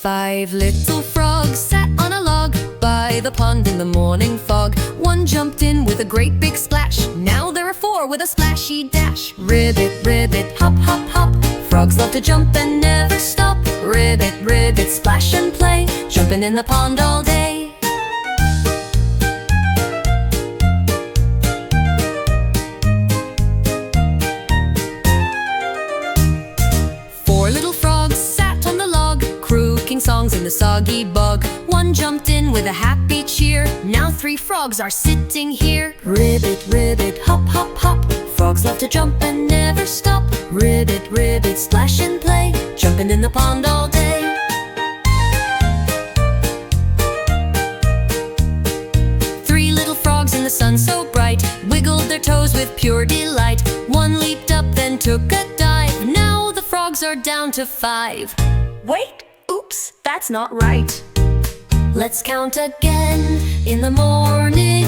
5 little frogs sat on a log by the pond in the morning fog. One jumped in with a great big splash. Now there are 4 with a splashy dash. Ribbit, ribbit, hop, hop, hop. Frogs love to jump and never stop. Ribbit, ribbit, splash and play, jumping in the pond all day. Songs in the soggy bog. One jumped in with a happy cheer. Now 3 frogs are sitting here. Ribbit, ribbit, hop, hop, hop. Frogs love to jump and never stop. Ribbit, ribbit, splash and play, jumping in the pond all day. 3 little frogs in the sun so bright wiggled their toes with pure delight. One leaped up, then took a dive. Now the frogs are down to 5. Wait! Oops, that's not right. Let's count again. In the morning